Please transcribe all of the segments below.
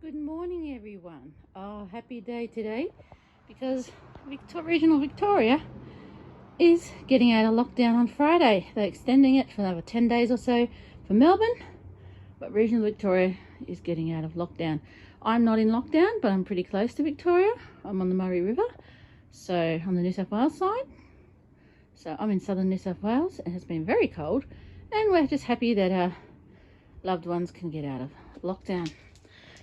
Good morning, everyone. Oh, happy day today because Regional Victoria is getting out of lockdown on Friday. They're extending it for another 10 days or so for Melbourne, but Regional Victoria is getting out of lockdown. I'm not in lockdown, but I'm pretty close to Victoria. I'm on the Murray River, so on the New South Wales side. So I'm in southern New South Wales and it's been very cold, and we're just happy that our loved ones can get out of lockdown.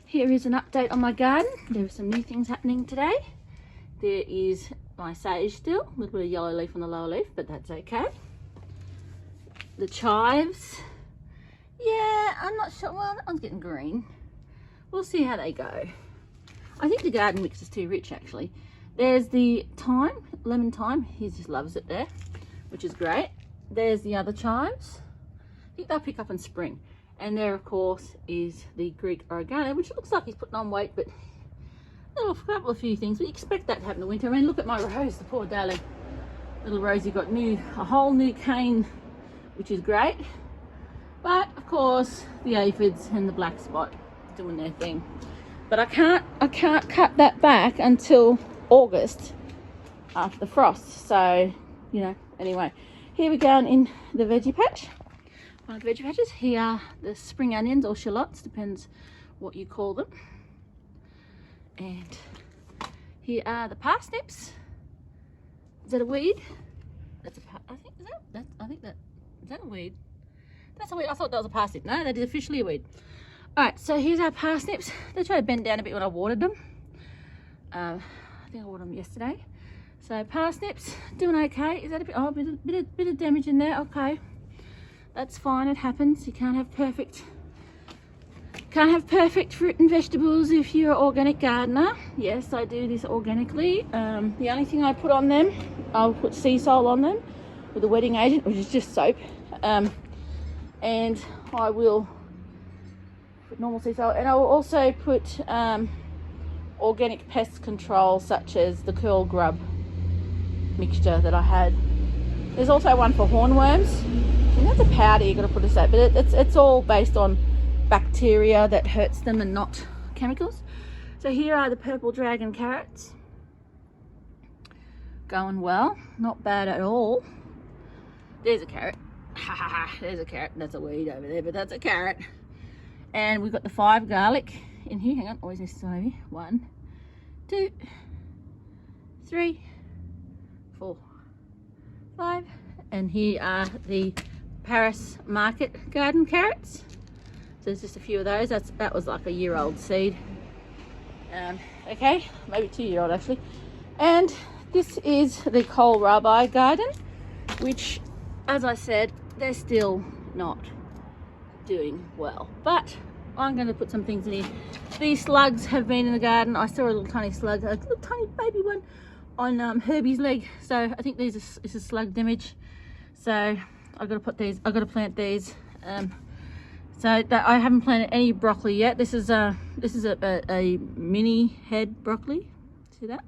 Here is an update on my garden. There are some new things happening today. There is my sage still, a little bit of yellow leaf on the lower leaf, but that's okay. The chives, yeah, I'm not sure. Well, that one's getting green. We'll see how they go. I think the garden mix is too rich, actually. There's the thyme, lemon thyme. He just loves it there, which is great. There's the other chives. I think they'll pick up in spring. And there, of course, is the Greek oregano, which looks like he's putting on weight, but a few things. We expect that to happen in the winter. I mean, look at my rose, the poor darling. Little Rosie got a whole new cane, which is great. But, of course, the aphids and the black spot doing their thing. But I can't cut that back until August after the frost. So, anyway. Here we go in the veggie patch. One of the veggie patches. Here are the spring onions or shallots, depends what you call them. And here are the parsnips. Is that a weed? That's a is that a weed? That's a weed. I thought that was a parsnip. No, that is officially a weed. Alright, so here's our parsnips. They try to bend down a bit when I watered them. I think I watered them yesterday. So parsnips doing okay. Is that a bit of damage in there? Okay. That's fine, it happens. You can't have perfect fruit and vegetables if you're an organic gardener. Yes, I do this organically. The only thing I put on them, I'll put sea salt on them with a wetting agent, which is just soap. And I will put normal sea salt, and I will also put organic pest control, such as the curl grub mixture that I had. There's also one for hornworms. And that's a powder you've got to put aside, but it's all based on bacteria that hurts them and not chemicals. So here are the purple dragon carrots. Going well, not bad at all. There's a carrot. There's a carrot. That's a weed over there, but that's a carrot. And we've got the 5 garlic in here. Hang on, always this side. 1, 2, 3, 4, 5. And here are the Paris Market garden carrots. So there's just a few of those. That was like a year-old seed. Okay, maybe 2-year-old actually. And this is the kohlrabi garden, which, as I said, they're still not doing well. But I'm going to put some things in here. These slugs have been in the garden. I saw a little tiny slug, a little tiny baby one, on Herbie's leg. So I think this is slug damage. So I've got to plant these. So that I haven't planted any broccoli yet. This is a mini head broccoli. See that?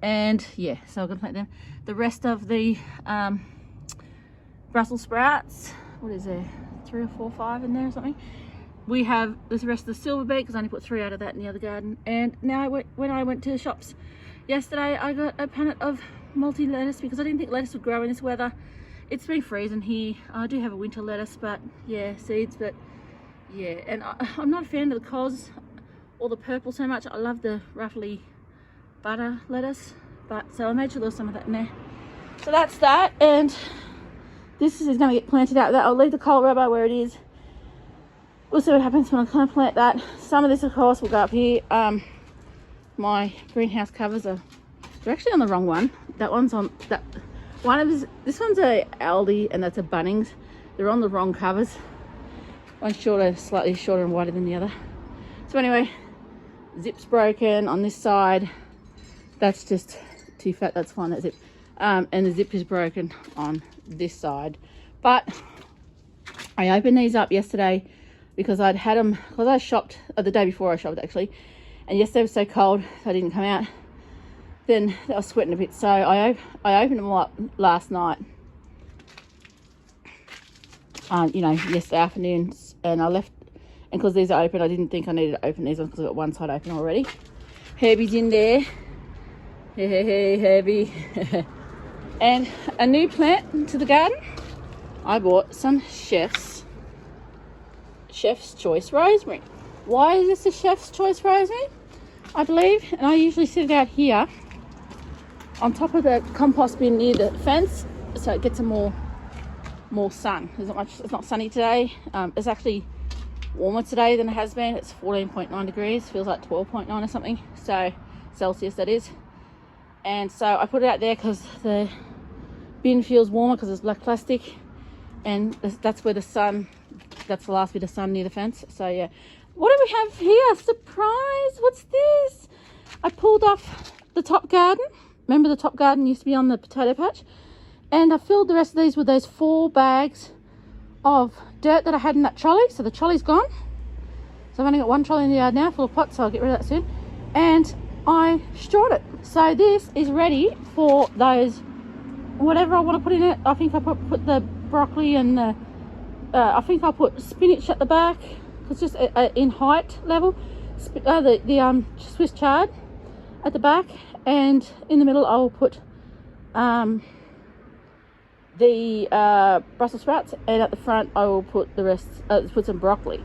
And yeah, so I'm gonna plant them. The rest of the Brussels sprouts. What is there? 3 or 4, 5 in there or something. We have the rest of the silver beet because I only put 3 out of that in the other garden. And now when I went to the shops yesterday, I got a punnet of multi lettuce because I didn't think lettuce would grow in this weather. It's been freezing here. I do have a winter lettuce, but yeah, seeds, but yeah. And I'm not a fan of the cos or the purple so much. I love the ruffly butter lettuce, but so I made sure there was some of that in there. So that's that, and this is going to get planted out. I'll leave the kohlrabi where it is. We'll see what happens when I kind of plant that. Some of this, of course, will go up here. My greenhouse covers they're actually on the wrong one. That one's on that. This one's a Aldi and that's a Bunnings. They're on the wrong covers. One's shorter, slightly shorter and wider than the other. So anyway, zip's broken on this side. That's just too fat. That's fine. That zip. And the zip is broken on this side. But I opened these up yesterday because I'd had them, because I shopped the day before I shopped actually, and yesterday was so cold I didn't come out. Then I was sweating a bit, so I opened them up last night yesterday afternoon, and I left And because these are open, I didn't think I needed to open these ones because I've got one side open already. Herbie's in there. Hey, Herbie. And a new plant to the garden. I bought some Chef's Choice Rosemary. Why is this a Chef's Choice Rosemary? I believe, and I usually sit it out here on top of the compost bin near the fence, so it gets a more sun. It's not sunny today. It's actually warmer today than it has been. It's 14.9 degrees, feels like 12.9 or something, so Celsius that is. And so I put it out there because the bin feels warmer because it's black plastic, and that's where the sun, that's the last bit of sun near the fence. So yeah, what do we have here? Surprise! What's this? I pulled off the top garden. Remember the top garden used to be on the potato patch? And I filled the rest of these with those 4 bags of dirt that I had in that trolley. So the trolley's gone. So I've only got 1 trolley in the yard now full of pots, so I'll get rid of that soon. And I strawed it. So this is ready for those, whatever I want to put in it. I think I put the broccoli and the, I think I'll put spinach at the back. It's just in height level. The Swiss chard at the back, and in the middle I will put the Brussels sprouts, and at the front I will put the rest, put some broccoli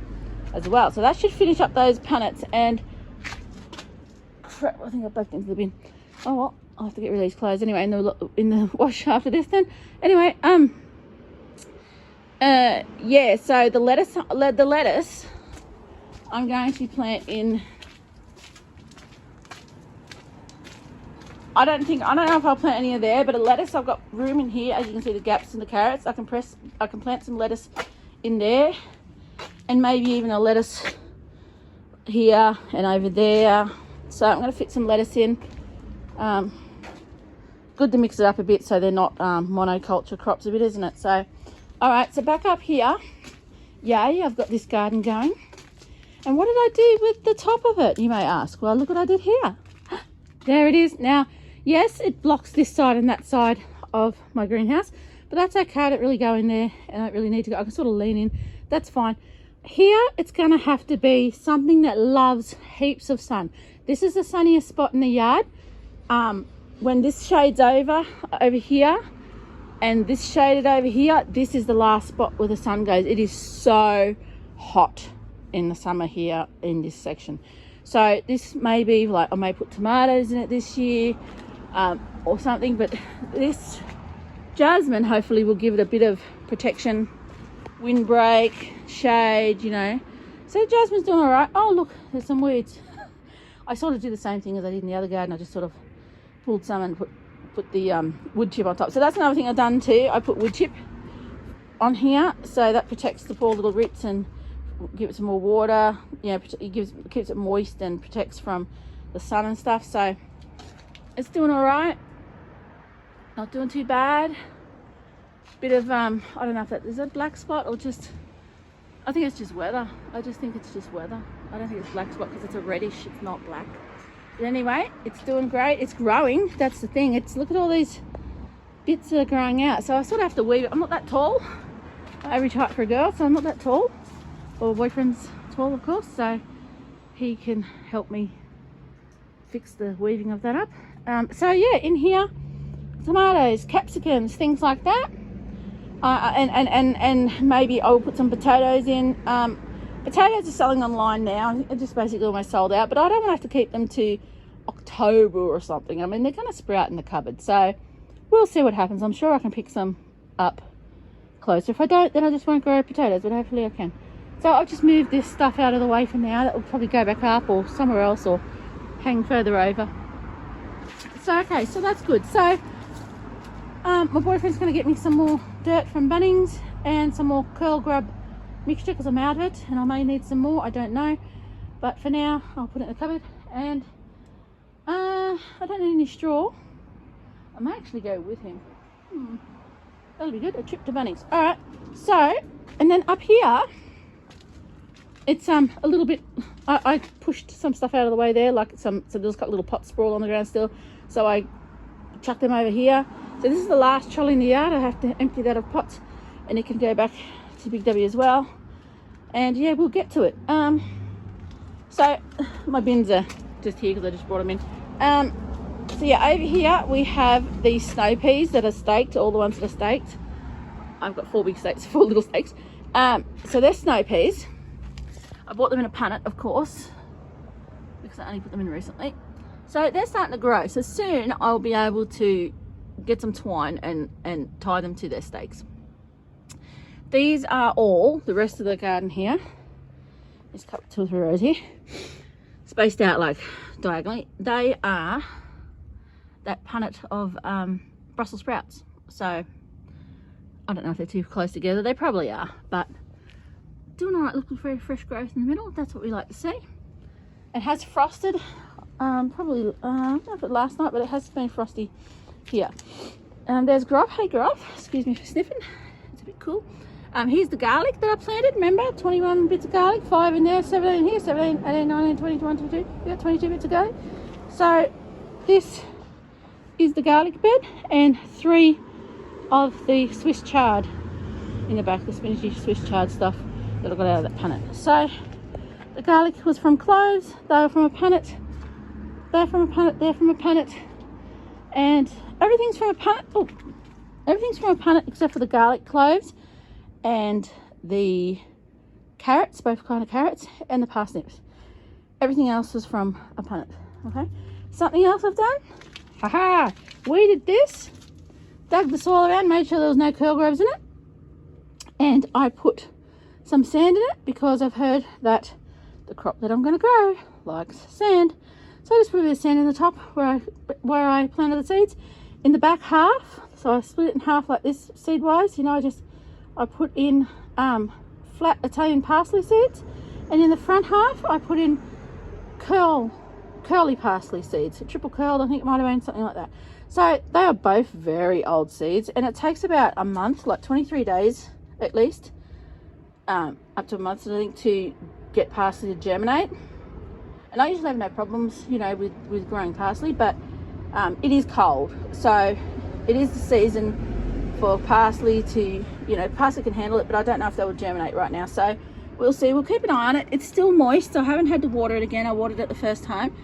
as well. So that should finish up those punnets. And crap, I think I backed into the bin. Oh well, I'll have to get rid of these clothes anyway in the wash after this then. Anyway, yeah, so the lettuce I'm going to plant in. I don't know if I'll plant any of there, but a lettuce, I've got room in here. As you can see, the gaps in the carrots. I can plant some lettuce in there, and maybe even a lettuce here and over there. So I'm going to fit some lettuce in. Good to mix it up a bit so they're not monoculture crops a bit, isn't it? So, all right, so back up here. Yay, I've got this garden going. And what did I do with the top of it, you may ask? Well, look what I did here. There it is. Now, yes, it blocks this side and that side of my greenhouse, but that's okay. I don't really go in there, and I don't really need to go. I can sort of lean in. That's fine. Here, it's going to have to be something that loves heaps of sun. This is the sunniest spot in the yard. When this shades over here, and this shaded over here, this is the last spot where the sun goes. It is so hot in the summer here in this section. So this may be like, I may put tomatoes in it this year, or something, but this jasmine hopefully will give it a bit of protection, windbreak, shade, you know. So jasmine's doing all right. Oh look, there's some weeds. I sort of do the same thing as I did in the other garden. I just sort of pulled some and put the wood chip on top. So that's another thing I've done too. I put wood chip on here, so that protects the poor little roots and gives it some more water. You know, it keeps it moist and protects from the sun and stuff. So it's doing all right. Not doing too bad. Bit of I don't know if that is a black spot or just, I think it's just weather. I just think it's just weather. I don't think it's black spot because it's a reddish, it's not black. But anyway, it's doing great. It's growing. That's the thing. It's, look at all these bits that are growing out. So I sort of have to weave it. I'm not that tall. Average height for a girl, so I'm not that tall. Well, my boyfriend's tall, of course, so he can help me fix the weaving of that up. So yeah, in here, tomatoes, capsicums, things like that. And maybe I'll put some potatoes in. Potatoes are selling online now. They're just basically almost sold out, but I don't want to have to keep them to October or something. I mean, they're going to sprout in the cupboard, so we'll see what happens. I'm sure I can pick some up closer. If I don't, then I just won't grow potatoes, but hopefully I can. So I'll just move this stuff out of the way for now. That will probably go back up or somewhere else or hang further over. So, okay, so that's good. So, my boyfriend's going to get me some more dirt from Bunnings and some more curl grub mixture because I'm out of it, and I may need some more, I don't know. But for now, I'll put it in the cupboard. And I don't need any straw. I may actually go with him. That'll be good. A trip to Bunnings. All right. So, and then up here, it's a little bit. I pushed some stuff out of the way there, like so there's got little pots sprawl on the ground still. So I chucked them over here. So this is the last trolley in the yard. I have to empty that of pots, and it can go back to Big W as well. And yeah, we'll get to it. So my bins are just here because I just brought them in. So yeah, over here we have these snow peas that are staked, all the ones that are staked. I've got 4 big stakes, 4 little stakes. So they're snow peas. I bought them in a punnet, of course, because I only put them in recently. So they're starting to grow. So soon I'll be able to get some twine and tie them to their stakes. These are all the rest of the garden here. There's a couple, 2 or 3 rows here, spaced out like diagonally. They are that punnet of Brussels sprouts. So I don't know if they're too close together. They probably are, but doing all right, looking for fresh growth in the middle. That's what we like to see. It has frosted, probably, I don't know if it last night, but it has been frosty here. There's Gruff. Hey Gruff, excuse me for sniffing. It's a bit cool. Here's the garlic that I planted. Remember, 21 bits of garlic, 5 in there, 7 in here, 17, 18, 19, 20, 21, 22. We got 22 bits of garlic. So this is the garlic bed, and 3 of the Swiss chard in the back, the spinachy Swiss chard stuff that I got out of that punnet. So the garlic was from cloves, they were from a punnet, they're from a punnet, they're from a punnet, and everything's from a punnet. Oh, everything's from a punnet except for the garlic, cloves, and the carrots, both kind of carrots, and the parsnips. Everything else was from a punnet. Okay, something else I've done, haha, weeded this, dug the soil around, made sure there was no curl grubs in it, and I put some sand in it because I've heard that the crop that I'm going to grow likes sand. So I just put a bit of sand in the top where I planted the seeds. In the back half, so I split it in half like this seed wise, you know, I put in flat Italian parsley seeds, and in the front half I put in curly parsley seeds, triple curled, I think it might have been, something like that. So they are both very old seeds, and it takes about a month, like 23 days at least, up to a month, I think, to get parsley to germinate. And I usually have no problems, you know, with growing parsley, but it is cold, so it is the season for parsley to, you know, parsley can handle it, but I don't know if they will germinate right now. So we'll see. We'll keep an eye on it. It's still moist, so I haven't had to water it again. I watered it the first time,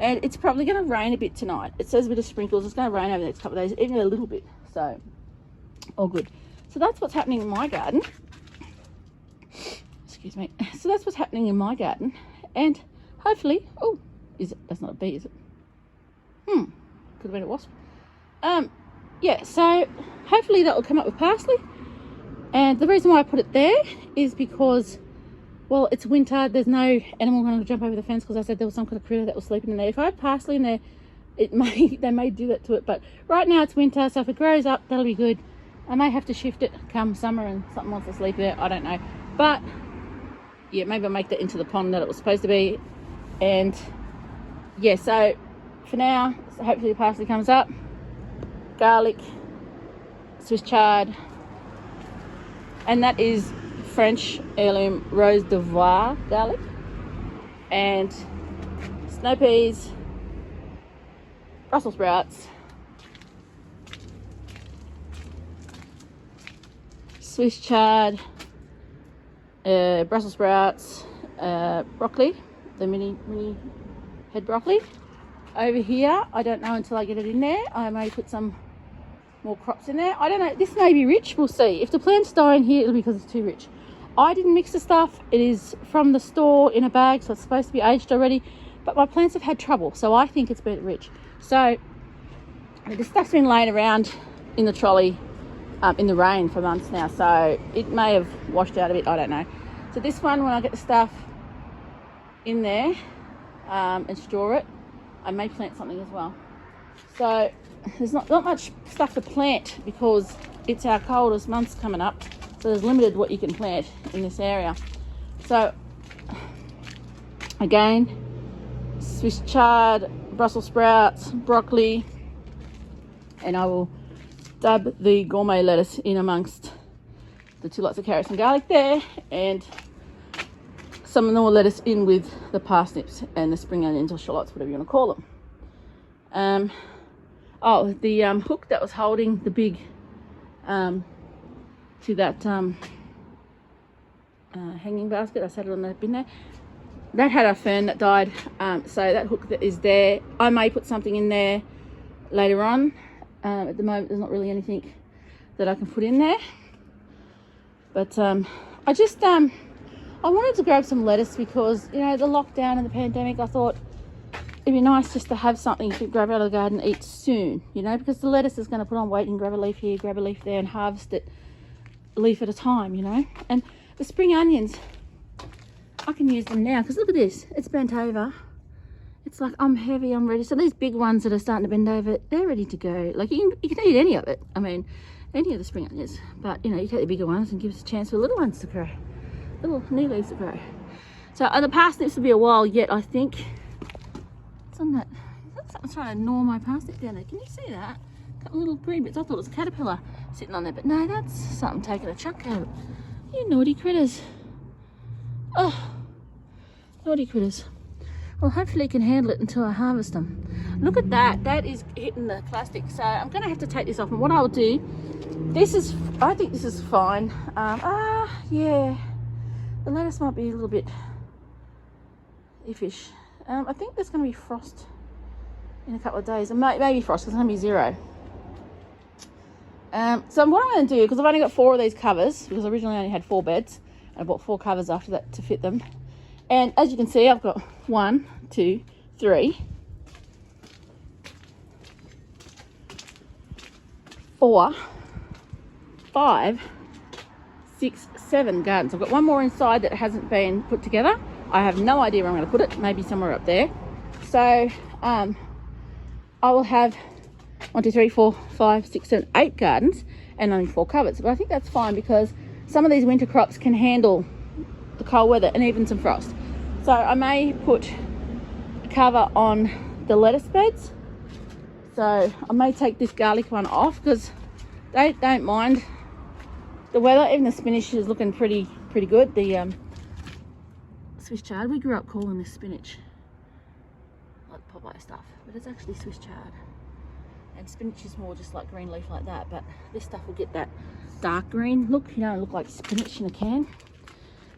and it's probably going to rain a bit tonight. It says a bit of sprinkles. It's going to rain over the next couple of days, even a little bit, so all good. So that's what's happening in my garden. Excuse me. So that's what's happening in my garden, and hopefully, oh, is it? That's not a bee, is it? Could have been a wasp. Yeah, so hopefully that will come up with parsley. And the reason why I put it there is because, well, it's winter. There's no animal going to jump over the fence, because I said there was some kind of critter that was sleeping in there. If I had parsley in there, they may do that to it. But right now it's winter, so if it grows up, that'll be good. I may have to shift it come summer and something wants to sleep there. I don't know. But yeah, maybe I'll make that into the pond that it was supposed to be. And yeah, so for now, so hopefully the parsley comes up. Garlic, Swiss chard, and that is French heirloom Rose d'Ivoire garlic, and snow peas, Brussels sprouts, Swiss chard, Brussels sprouts, broccoli, the mini head broccoli. Over here, I don't know until I get it in there. I may put some more crops in there. I don't know. This may be rich. We'll see. If the plants die in here, it'll be because it's too rich. I didn't mix the stuff. It is from the store in a bag, so it's supposed to be aged already. But my plants have had trouble, so I think it's a bit rich. So the stuff's been laying around in the trolley in the rain for months now, so it may have washed out a bit. I don't know. So this one, when I get the stuff in there and store it, I may plant something as well. So there's not much stuff to plant because it's our coldest months coming up, so there's limited what you can plant in this area. So again, Swiss chard, Brussels sprouts, broccoli, and I will dab the gourmet lettuce in amongst the 2 lots of carrots and garlic there, and some of the more lettuce in with the parsnips and the spring onions or shallots, whatever you want to call them. Oh, the hook that was holding the big to that hanging basket. I set it on the bin there. That had a fern that died, so that hook that is there, I may put something in there later on. At the moment there's not really anything that I can put in there, but I just I wanted to grab some lettuce because, you know, the lockdown and the pandemic, I thought it'd be nice just to have something to grab out of the garden and eat soon, you know, because the lettuce is going to put on weight and grab a leaf here, grab a leaf there, and harvest it a leaf at a time, you know. And the spring onions, I can use them now because look at this, it's bent over. It's like I'm heavy, I'm ready. So these big ones that are starting to bend over, they're ready to go. Like you can eat any of it. I mean, any of the spring onions. But, you know, you take the bigger ones and give us a chance for the little ones to grow. Little new leaves to grow. So the parsnips will be a while yet, I think. It's on that. Something's trying to gnaw my parsnip down there. Can you see that? A couple little green bits. I thought it was a caterpillar sitting on there. But no, that's something taking a chunk out of it. You naughty critters. Oh, naughty critters. Well, hopefully you can handle it until I harvest them. Look at that. That is hitting the plastic. So I'm going to have to take this off. And what I'll do, I think this is fine. Yeah. The lettuce might be a little bit iffish. I think there's going to be frost in a couple of days. And maybe frost, because it's going to be 0. So what I'm going to do, because I've only got 4 of these covers, because I originally only had 4 beds. And I bought 4 covers after that to fit them. And as you can see, I've got 1, 2, 3, 4, 5, 6, 7 gardens. I've got 1 more inside that hasn't been put together. I have no idea where I'm going to put it. Maybe somewhere up there. So I will have 1, 2, 3, 4, 5, 6, 7, 8 gardens and only 4 covers. But I think that's fine because some of these winter crops can handle the cold weather and even some frost. So I may put a cover on the lettuce beds. So I may take this garlic one off because they don't mind the weather. Even the spinach is looking pretty good. The Swiss chard, we grew up calling this spinach, like Popeye stuff, but it's actually Swiss chard. And spinach is more just like green leaf like that, but this stuff will get that dark green look. You know, it look like spinach in a can.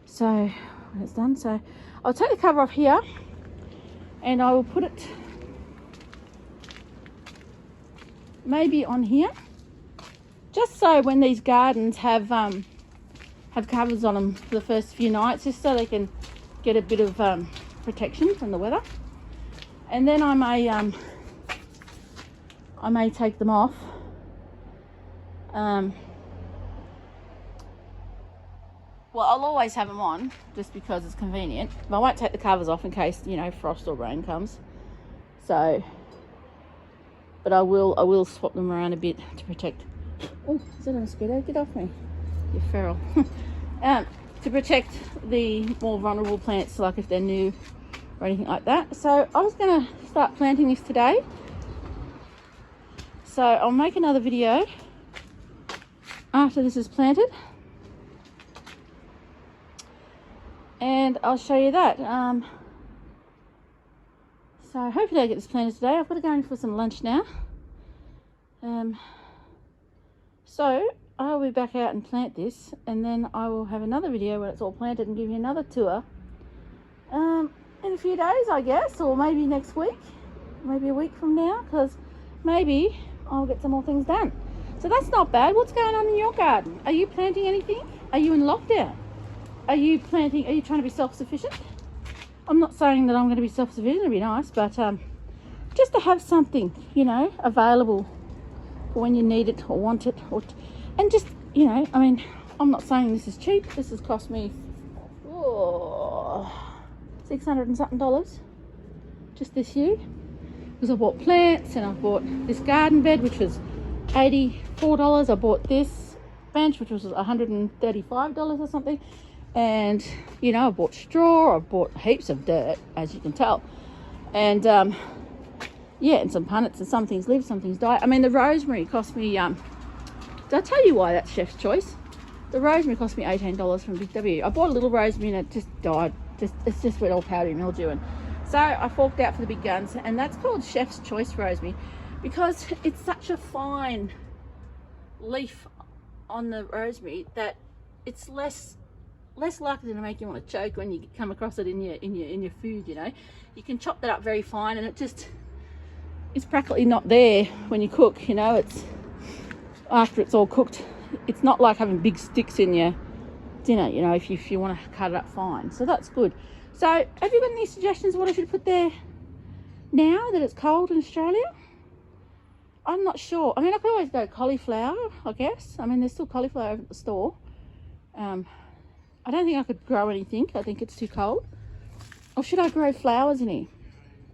So when it's done, so I'll take the cover off here and I will put it maybe on here, just so when these gardens have covers on them for the first few nights, just so they can get a bit of protection from the weather. And then I may take them off. Well, I'll always have them on just because it's convenient. But I won't take the covers off in case, you know, frost or rain comes. So, but I will swap them around a bit to protect. Oh, is that a mosquito? Get off me, you feral. To protect the more vulnerable plants, like if they're new or anything like that. So I was going to start planting this today. So I'll make another video after this is planted. And I'll show you that. So hopefully I get this planted today. I've got to go in for some lunch now. So I'll be back out and plant this, and then I will have another video when it's all planted and give you another tour in a few days, I guess, or maybe next week, maybe a week from now, because maybe I'll get some more things done. So that's not bad. What's going on in your garden? Are you planting anything? Are you in lockdown? Are you trying to be self-sufficient? I'm not saying that I'm going to be self-sufficient, it'd be nice, but just to have something, you know, available for when you need it or want it, and just, you know, I mean, I'm not saying this is cheap. This has cost me $600 and something just this year, because I bought plants and I bought this garden bed, which was $84. I bought this bench, which was $135 or something. And, you know, I bought straw, I bought heaps of dirt, as you can tell. And, yeah, and some punnets, and some things live, some things die. I mean, the rosemary cost me, did I tell you why that's Chef's Choice? The rosemary cost me $18 from Big W. I bought a little rosemary and it just died. It's just went all powdery mildew. And so I forked out for the big guns, and that's called Chef's Choice rosemary because it's such a fine leaf on the rosemary that it's less less likely to make you want to choke when you come across it in your food. You know, you can chop that up very fine, and it's practically not there when you cook. You know, it's after it's all cooked. It's not like having big sticks in your dinner. You know, if you want to cut it up fine, so that's good. So, have you got any suggestions what I should put there now that it's cold in Australia? I'm not sure. I mean, I could always go cauliflower, I guess. I mean, there's still cauliflower over at the store. I don't think I could grow anything. I think it's too cold. Or should I grow flowers in here?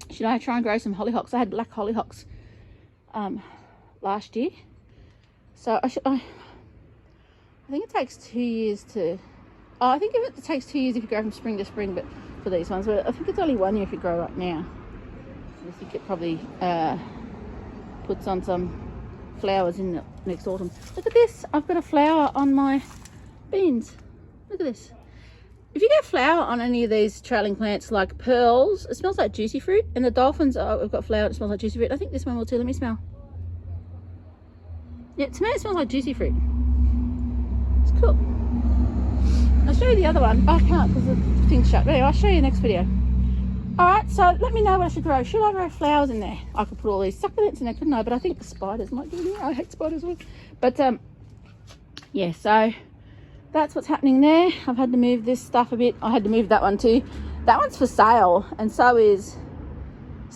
Should I try and grow some hollyhocks? I had black hollyhocks last year. So I think it takes 2 years to... Oh, I think it takes 2 years if you grow from spring to spring, but for these ones. But I think it's only 1 year if you grow right now. I think it probably puts on some flowers in the next autumn. Look at this. I've got a flower on my beans. Look at this. If you get flower on any of these trailing plants like pearls, it smells like juicy fruit. And the dolphins, have got flower, it smells like juicy fruit. I think this one will too. Let me smell. Yeah, to me it smells like juicy fruit. It's cool. I'll show you the other one. I can't because the thing's shut. But anyway, I'll show you next video. Alright, so let me know what I should grow. Should I grow flowers in there? I could put all these succulents in there, couldn't I? But I think the spiders might get in there. I hate spiders. But, yeah, so that's what's happening there. I've had to move this stuff a bit. I had to move that one too. That one's for sale, and so is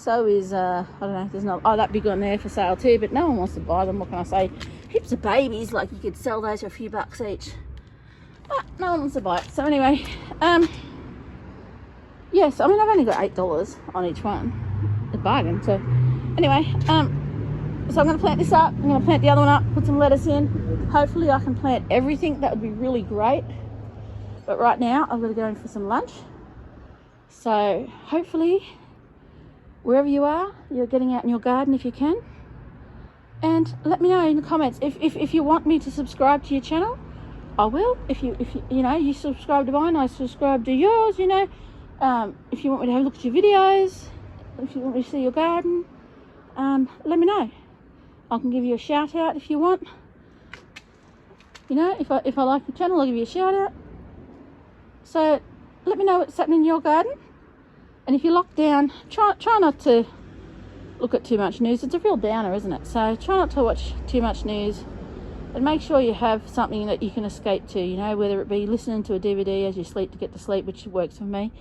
I don't know, there's not that big one there for sale too, but no one wants to buy them. What can I say? Heaps of babies, like you could sell those for a few bucks each. But no one wants to buy it. So anyway, yes, I mean, I've only got $8 on each one. A bargain. So anyway, so I'm going to plant this up. I'm going to plant the other one up, put some lettuce in. Hopefully I can plant everything. That would be really great. But right now, I'm going to go in for some lunch. So hopefully, wherever you are, you're getting out in your garden if you can. And let me know in the comments if you want me to subscribe to your channel. I will. If you you subscribe to mine, I subscribe to yours. You know. If you want me to have a look at your videos, if you want me to see your garden, let me know. I can give you a shout out if you want. You know, if I like the channel, I'll give you a shout out. So let me know what's happening in your garden. And if you're locked down, try not to look at too much news. It's a real downer, isn't it? So try not to watch too much news. And make sure you have something that you can escape to, you know, whether it be listening to a DVD as you sleep to get to sleep, which works for me.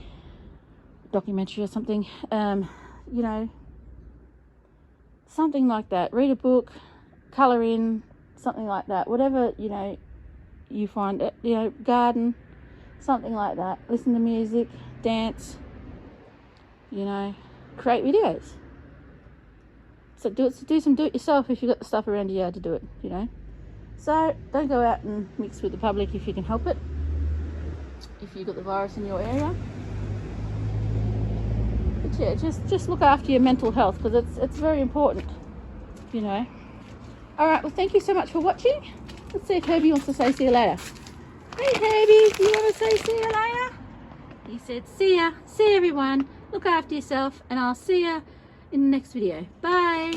Documentary or something, you know, something like that. Read a book, colour in, something like that. Whatever, you know, you find it, you know, garden, something like that. Listen to music, dance, you know, create videos. So do it yourself if you've got the stuff around your yard to do it, you know. So don't go out and mix with the public if you can help it. If you've got the virus in your area. Yeah, just look after your mental health, because it's very important, you know. Alright, well, thank you so much for watching. Let's see if Herbie wants to say see you later. Hey Herbie, do you want to say see you later? He said see ya. See everyone. Look after yourself, and I'll see ya in the next video. Bye.